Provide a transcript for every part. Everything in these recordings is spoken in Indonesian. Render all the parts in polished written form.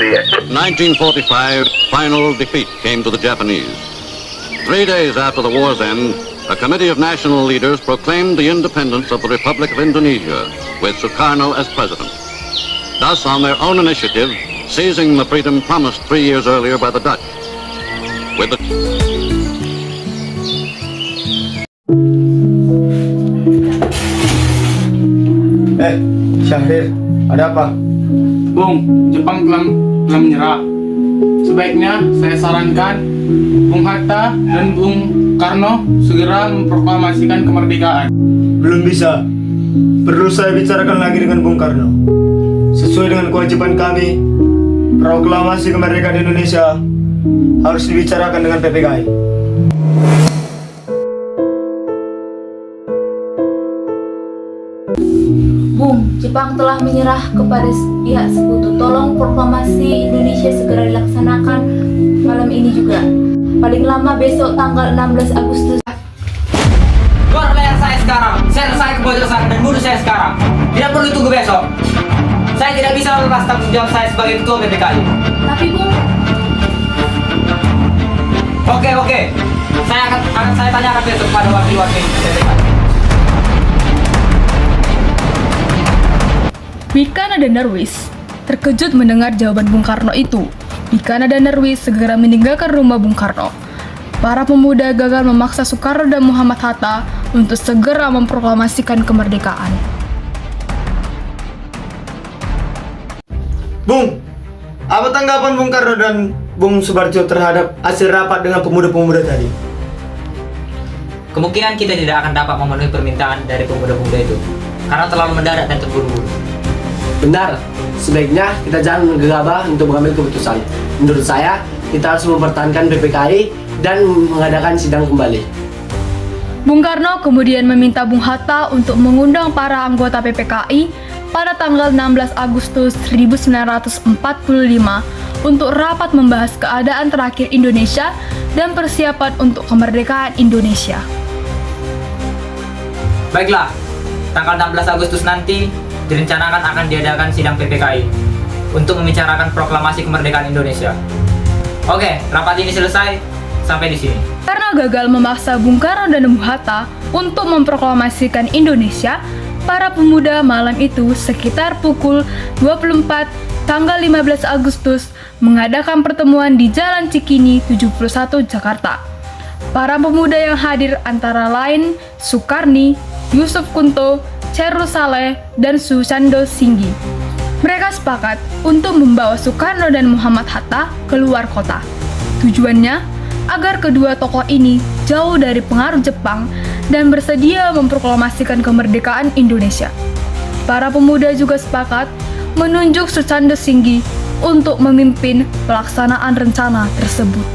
see it. 1945, final defeat came to the Japanese. 3 days after the war's end, a committee of national leaders proclaimed the independence of the Republic of Indonesia, with Sukarno as president. Thus, on their own initiative, seizing the freedom promised 3 years earlier by the Dutch. With the Syahrir, ada apa? Bung, Jepang telah menyerah. Sebaiknya saya sarankan Bung Hatta dan Bung Karno segera memproklamasikan kemerdekaan. Belum bisa. Perlu saya bicarakan lagi dengan Bung Karno. Sesuai dengan kewajiban kami, proklamasi kemerdekaan Indonesia harus dibicarakan dengan PPKI. Bung, Jepang telah menyerah kepada pihak sekutu. Tolong proklamasi Indonesia segera dilaksanakan malam ini juga. Paling lama besok tanggal 16 Agustus. Keluar layar saya sekarang. Saya keputusan dan bunuh saya sekarang. Tidak perlu tunggu besok. Saya tidak bisa melepas tanggung jawab saya sebagai ketua PPKI. Tapi Bung, Oke. Saya tanyakan besok pada wakil-wakil PPKI. Wikana dan Darwis terkejut mendengar jawaban Bung Karno itu. Wikana dan Darwis segera meninggalkan rumah Bung Karno. Para pemuda gagal memaksa Soekarno dan Muhammad Hatta untuk segera memproklamasikan kemerdekaan. Bung, apa tanggapan Bung Karno dan Bung Subarjo terhadap hasil rapat dengan pemuda-pemuda tadi? Kemungkinan kita tidak akan dapat memenuhi permintaan dari pemuda-pemuda itu karena terlalu mendadak dan terburu-buru. Benar, sebaiknya kita jangan gegabah untuk mengambil keputusan. Menurut saya, kita harus mempertahankan PPKI dan mengadakan sidang kembali. Bung Karno kemudian meminta Bung Hatta untuk mengundang para anggota PPKI pada tanggal 16 Agustus 1945 untuk rapat membahas keadaan terakhir Indonesia dan persiapan untuk kemerdekaan Indonesia. Baiklah, tanggal 16 Agustus nanti direncanakan akan diadakan sidang PPKI untuk membicarakan proklamasi kemerdekaan Indonesia. Oke, rapat ini selesai. Sampai di sini. Karena gagal memaksa Bung Karno dan Bung Hatta untuk memproklamasikan Indonesia, para pemuda malam itu sekitar pukul 24 tanggal 15 Agustus mengadakan pertemuan di Jalan Cikini 71 Jakarta. Para pemuda yang hadir antara lain Sukarni, Yusuf Kunto, Ceru Saleh, dan Susando Singgi. Mereka sepakat untuk membawa Soekarno dan Muhammad Hatta keluar kota. Tujuannya agar kedua tokoh ini jauh dari pengaruh Jepang dan bersedia memproklamasikan kemerdekaan Indonesia. Para pemuda juga sepakat menunjuk Susando Singgi untuk memimpin pelaksanaan rencana tersebut.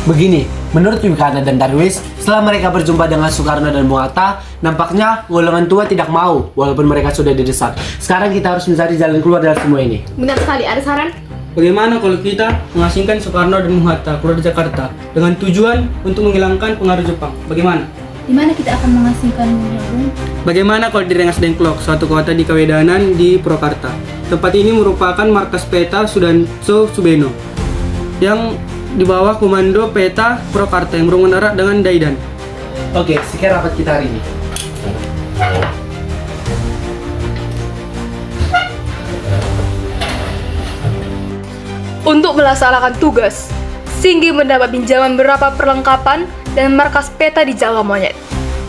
Begini, menurut Wikana dan Darwis, setelah mereka berjumpa dengan Soekarno dan Bung Hatta, nampaknya golongan tua tidak mau walaupun mereka sudah didesak. Sekarang kita harus mencari jalan keluar dari semua ini. benar sekali. Ada saran? Bagaimana kalau kita mengasingkan Soekarno dan Bung Hatta keluar dari Jakarta dengan tujuan untuk menghilangkan pengaruh Jepang? Bagaimana? Di mana kita akan mengasingkan Bung? Bagaimana kalau di Rengas Dengklok, suatu kota di Kawedanan di Purwakarta? Tempat ini merupakan markas peta Sudanso Subeno yang di bawah komando peta Purwakarta yang berhubungan erat dengan Daidan. Oke, sekian rapat kita hari ini. Untuk melaksanakan tugas, Singgi mendapat pinjaman beberapa perlengkapan dan markas peta di Jawa Monyet.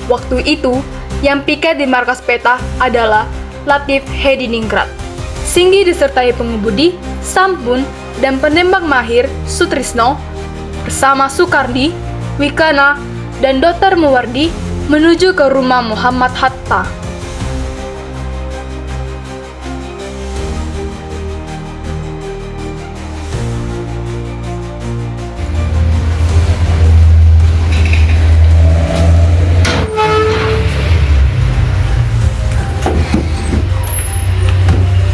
Waktu itu, yang piket di markas peta adalah Latif Hediningrat. Singgi disertai pengemudi, Sampun, dan penembak mahir Sutrisno bersama Soekardi, Wikana, dan Dr. Muwardi menuju ke rumah Muhammad Hatta.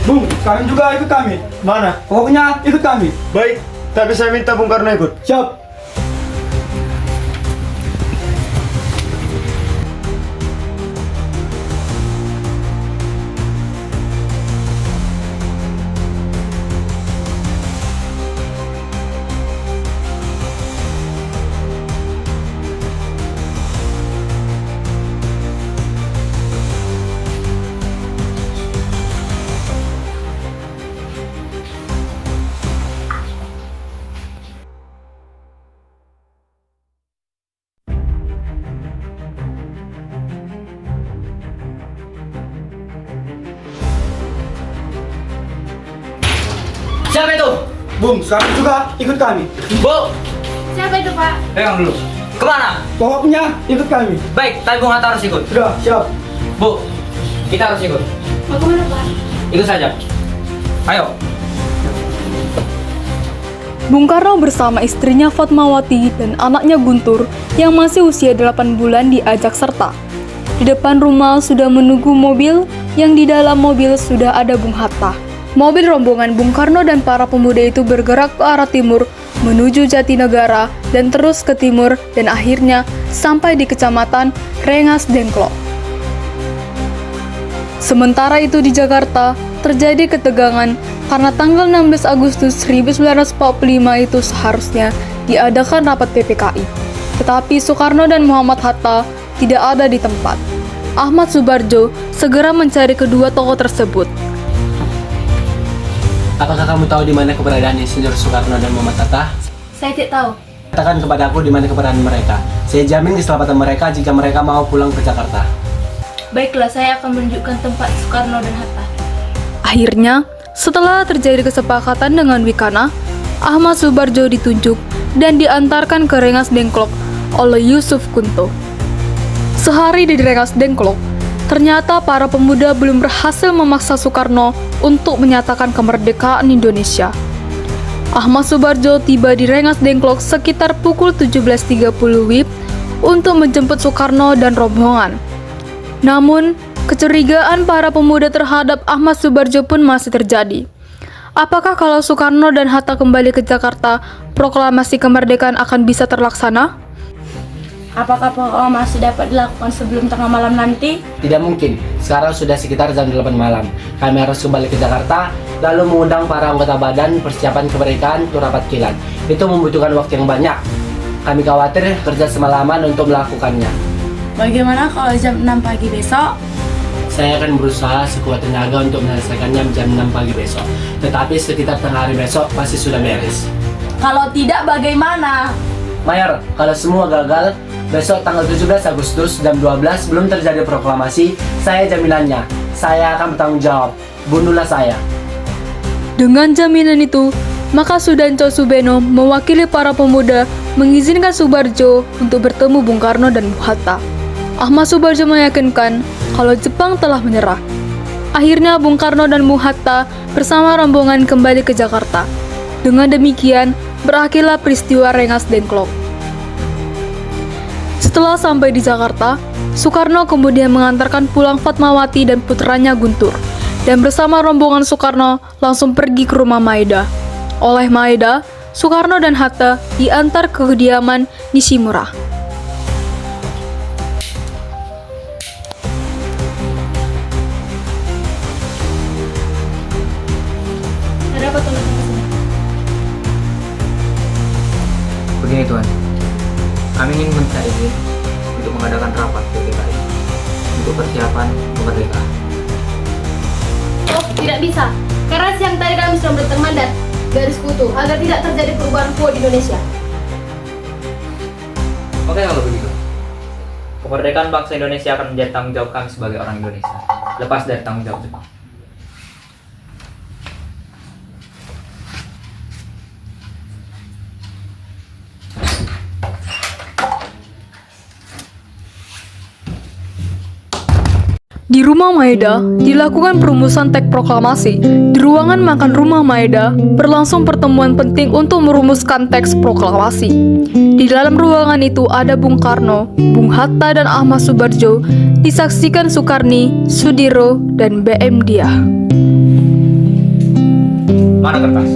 Bung, sekarang juga ikut kami. Mana? Pokoknya ikut kami. Baik, tapi saya minta Bung Karno ikut. Siap. Siapa itu? Bung, sekarang juga ikut kami. Bu, Siapa itu, Pak? pegang dulu. Kemana? Pokoknya ikut kami. Baik, tapi Bung Hatta harus ikut. Sudah, siap. Bu, kita harus ikut. Mau kemana, Pak? Ikut saja. Ayo. Bung Karno bersama istrinya Fatmawati dan anaknya Guntur yang masih usia 8 bulan diajak serta. Di depan rumah sudah menunggu mobil, yang di dalam mobil sudah ada Bung Hatta. Mobil rombongan Bung Karno dan para pemuda itu bergerak ke arah timur menuju Jatinegara dan terus ke timur dan akhirnya sampai di Kecamatan Rengas Dengklok. Sementara itu di Jakarta, terjadi ketegangan karena tanggal 16 Agustus 1945 itu seharusnya diadakan rapat PPKI. Tetapi Soekarno dan Muhammad Hatta tidak ada di tempat. Ahmad Subarjo segera mencari kedua tokoh tersebut. Apakah kamu tahu di mana keberadaan Insinyur Soekarno dan Muhammad Hatta? Saya tidak tahu. Katakan kepada aku di mana keberadaan mereka. Saya jamin keselamatan mereka jika mereka mau pulang ke Jakarta. Baiklah, saya akan menunjukkan tempat Soekarno dan Hatta. Akhirnya, setelah terjadi kesepakatan dengan Wikana, Ahmad Subarjo ditunjuk dan diantarkan ke Rengas Dengklok oleh Yusuf Kunto. Sehari di Rengas Dengklok, ternyata para pemuda belum berhasil memaksa Soekarno untuk menyatakan kemerdekaan Indonesia. Ahmad Subarjo tiba di Rengas Dengklok sekitar pukul 17.30 WIB untuk menjemput Soekarno dan rombongan. Namun, kecurigaan para pemuda terhadap Ahmad Subarjo pun masih terjadi. Apakah kalau Soekarno dan Hatta kembali ke Jakarta, proklamasi kemerdekaan akan bisa terlaksana? Apakah proklamasi dapat dilakukan sebelum tengah malam nanti? Tidak mungkin. Sekarang sudah sekitar jam 8 malam. Kami harus kembali ke Jakarta, lalu mengundang para anggota badan persiapan kemerdekaan untuk rapat kilat. Itu membutuhkan waktu yang banyak. Kami khawatir kerja semalaman untuk melakukannya. Bagaimana kalau jam 6 pagi besok? Saya akan berusaha sekuat tenaga untuk menyelesaikannya jam 6 pagi besok. Tetapi sekitar tengah hari besok pasti sudah beres. Kalau tidak, bagaimana? Mayor, kalau semua gagal, besok tanggal 17 Agustus jam 12 belum terjadi proklamasi, saya jaminannya. Saya akan bertanggung jawab. Bunuhlah saya. Dengan jaminan itu, maka Sudanco Subeno mewakili para pemuda mengizinkan Subarjo untuk bertemu Bung Karno dan Bung Hatta. Ahmad Subarjo meyakinkan kalau Jepang telah menyerah. Akhirnya Bung Karno dan Bung Hatta bersama rombongan kembali ke Jakarta. Dengan demikian, berakhirlah peristiwa Rengas Dengklok. Setelah sampai di Jakarta, Soekarno kemudian mengantarkan pulang Fatmawati dan putranya Guntur, dan bersama rombongan Soekarno langsung pergi ke rumah Maeda. Oleh Maeda, Soekarno dan Hatta diantar ke kediaman Nishimura. Ada apa tuh? Begini Tuan, kami ingin meminta izin untuk mengadakan rapat PPKI untuk persiapan kemerdekaan. Oh, tidak bisa. Karena siang tadi kami sudah bertemu mandat dari sekutu agar tidak terjadi perubahan kuat di Indonesia. Oke kalau begitu. Kemerdekaan bangsa Indonesia akan menjadi tanggung jawab kami sebagai orang Indonesia, lepas dari tanggung jawab Jepang. Di rumah Maeda, dilakukan perumusan teks proklamasi. Di ruangan makan rumah Maeda, berlangsung pertemuan penting untuk merumuskan teks proklamasi. Di dalam ruangan itu ada Bung Karno, Bung Hatta, dan Ahmad Subarjo, disaksikan Sukarni, Sudiro, dan BM Dia. Mana kertas?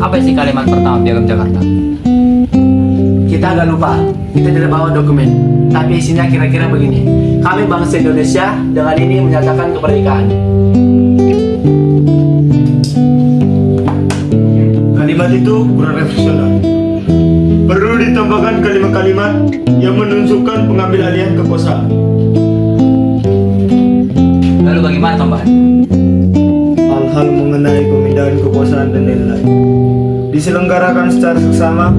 Apa isi kalimat pertama Piagam Jakarta? Kita agak lupa, kita tidak bawa dokumen. Tapi isinya kira-kira begini. Kami bangsa Indonesia dengan ini menyatakan kemerdekaan. Kalimat itu kurang profesional. Perlu ditambahkan kalimat-kalimat yang menunjukkan pengambil alihan kekuasaan. Lalu bagaimana tambahan? hal mengenai pemindahan kekuasaan dan lain-lain diselenggarakan secara seksama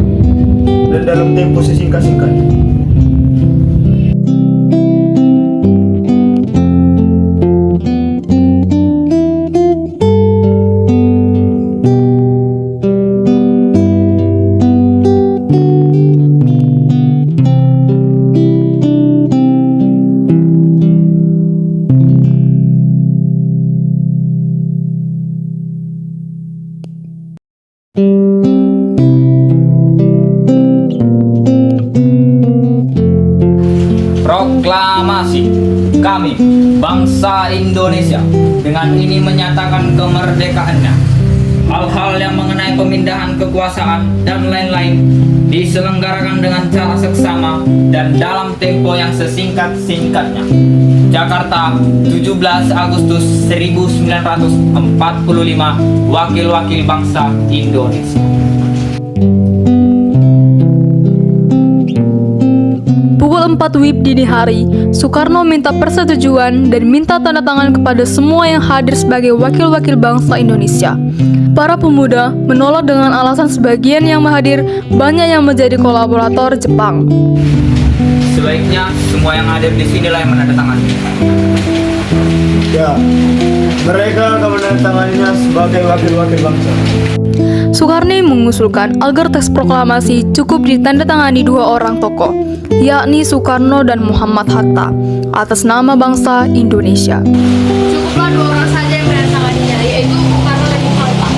dan dalam tempo sesingkat-singkatnya. Proklamasi kami, bangsa Indonesia, dengan ini menyatakan kemerdekaannya. Hal-hal yang mengenai pemindahan kekuasaan dan lain-lain diselenggarakan dengan cara seksama dan dalam tempo yang sesingkat-singkatnya. Jakarta, 17 Agustus 1945, Wakil-wakil bangsa Indonesia. Pukul 4 WIB dini hari, Soekarno minta persetujuan dan minta tanda tangan kepada semua yang hadir sebagai wakil-wakil bangsa Indonesia. Para pemuda menolak dengan alasan sebagian yang hadir banyak yang menjadi kolaborator Jepang. Sebaiknya semua yang hadir di sinilah yang menandatangani. Ya, mereka akan menandatanganinya sebagai wakil-wakil bangsa. Soekarno mengusulkan agar teks proklamasi cukup ditandatangani dua orang tokoh, yakni Soekarno dan Muhammad Hatta, atas nama bangsa Indonesia. Cukuplah dua orang saja yang menandatanganinya, yaitu Soekarno dan Hatta.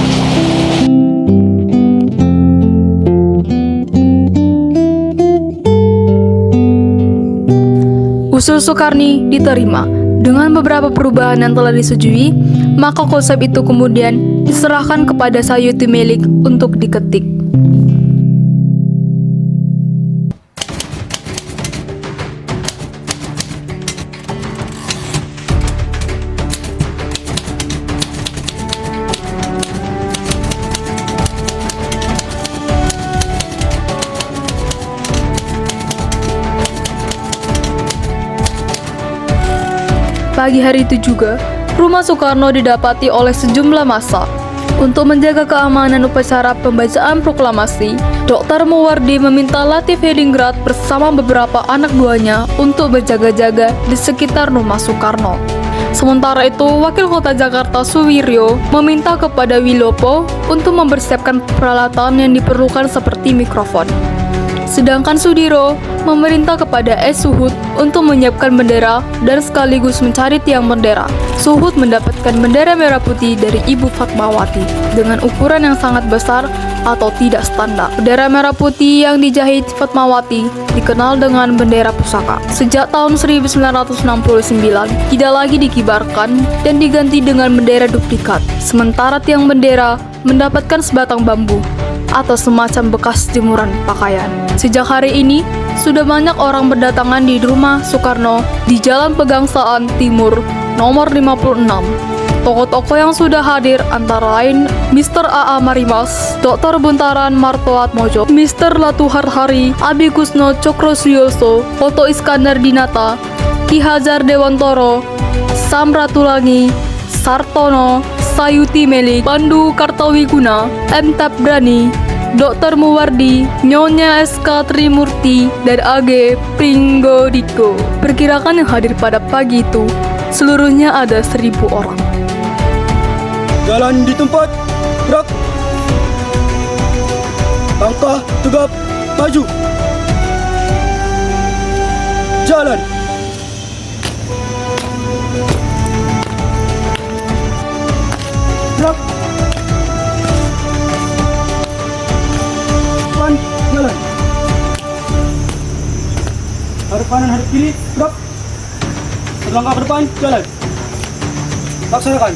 Usul Soekarno diterima. Dengan beberapa perubahan yang telah disetujui, maka konsep itu kemudian diserahkan kepada Sayuti Melik untuk diketik. Pagi hari itu juga, rumah Soekarno didapati oleh sejumlah massa. Untuk menjaga keamanan upacara pembacaan proklamasi, Dr. Muwardi meminta Latif Hedingrat bersama beberapa anak buahnya untuk berjaga-jaga di sekitar rumah Soekarno. Sementara itu, Wakil Kota Jakarta Suwiryo meminta kepada Wilopo untuk mempersiapkan peralatan yang diperlukan seperti mikrofon. Sedangkan Sudiro memerintah kepada S. Suhut untuk menyiapkan bendera dan sekaligus mencari tiang bendera. Suhut mendapatkan bendera merah putih dari Ibu Fatmawati dengan ukuran yang sangat besar atau tidak standar. Bendera merah putih yang dijahit Fatmawati dikenal dengan bendera pusaka. Sejak tahun 1969 tidak lagi dikibarkan dan diganti dengan bendera duplikat. Sementara tiang bendera mendapatkan sebatang bambu atau semacam bekas jemuran pakaian. Sejak hari ini, sudah banyak orang berdatangan di rumah Soekarno di Jalan Pegangsaan Timur nomor 56. Tokoh-tokoh yang sudah hadir antara lain Mr. A.A. Marimas, Dr. Buntaran Martoatmojo, Mr. Latuhar Hari, Abi Kusno Cokrosuyoso, Oto Iskandar Dinata, Ki Hajar Dewantoro, Sam Ratulangi, Sartono, Sayuti Melik, Pandu Kartawiguna, M. Tabrani, Dr. Muwardi, Nyonya S.K. Trimurti, dan A.G. Pringgodiko. Perkirakan yang hadir pada pagi itu seluruhnya ada 1.000 orang. Jalan di tempat, gerak. Langkah tegap, maju. Jalan. Gerak. Depan, jalan. Hadap kanan, hadap kiri, gerak. Berlangkah ke depan, jalan. Laksanakan.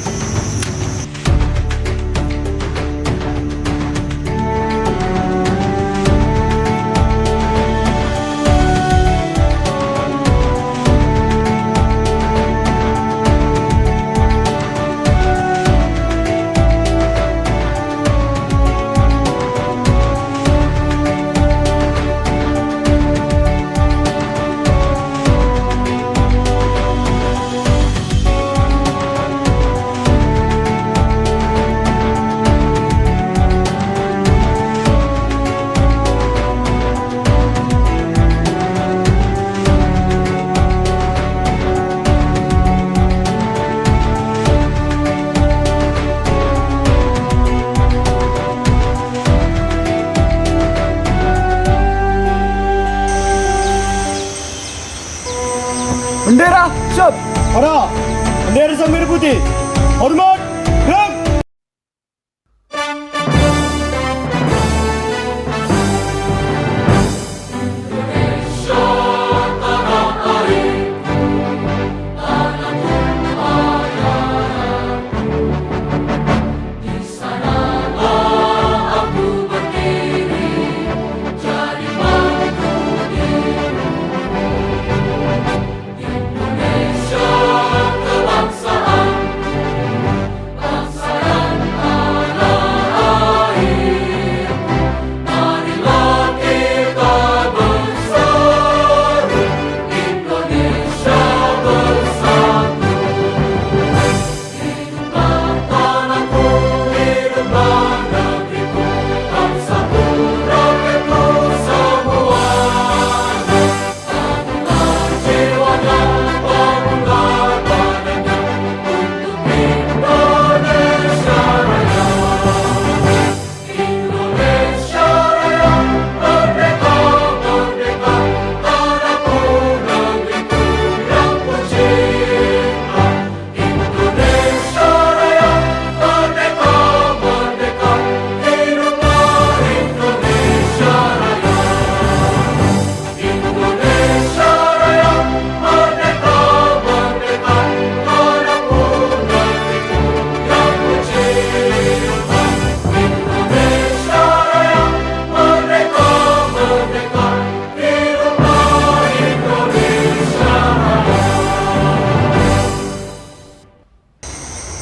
Para, bendera sang merah putih. Hormat, gerak.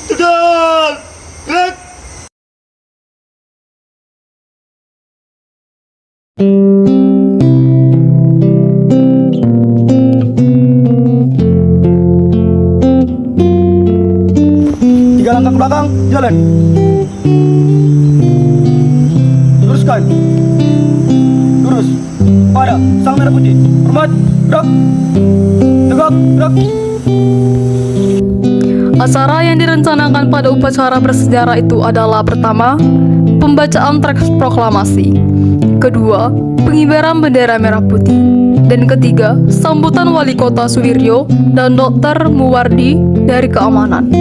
Tegal, gerak. Tiga langkah ke belakang, jalan. Teruskan. Lurus. Pada sang merah putih. Hormat, gerak. Tegak, gerak. Acara yang direncanakan pada upacara bersejarah itu adalah pertama, pembacaan teks proklamasi, kedua, pengibaran bendera merah putih, dan ketiga, sambutan Wali Kota Suwiryo dan Dr. Muwardi dari keamanan.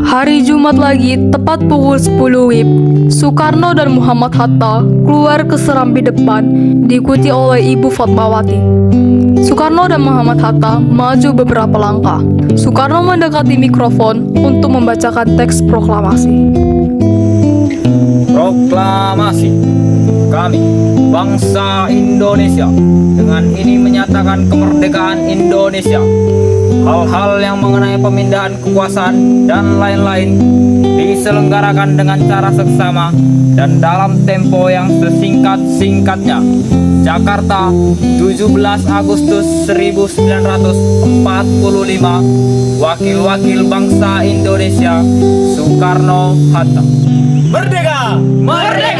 Hari Jumat lagi, tepat pukul 10 WIB, Soekarno dan Muhammad Hatta keluar ke serambi depan, diikuti oleh Ibu Fatmawati. Soekarno dan Muhammad Hatta maju beberapa langkah. Soekarno mendekati mikrofon untuk membacakan teks proklamasi. Proklamasi. Kami, bangsa Indonesia, dengan ini menyatakan kemerdekaan Indonesia. Hal-hal yang mengenai pemindahan kekuasaan dan lain-lain diselenggarakan dengan cara seksama dan dalam tempo yang sesingkat-singkatnya. Jakarta, 17 Agustus 1945. Wakil-wakil bangsa Indonesia, Soekarno-Hatta. Merdeka! Merdeka!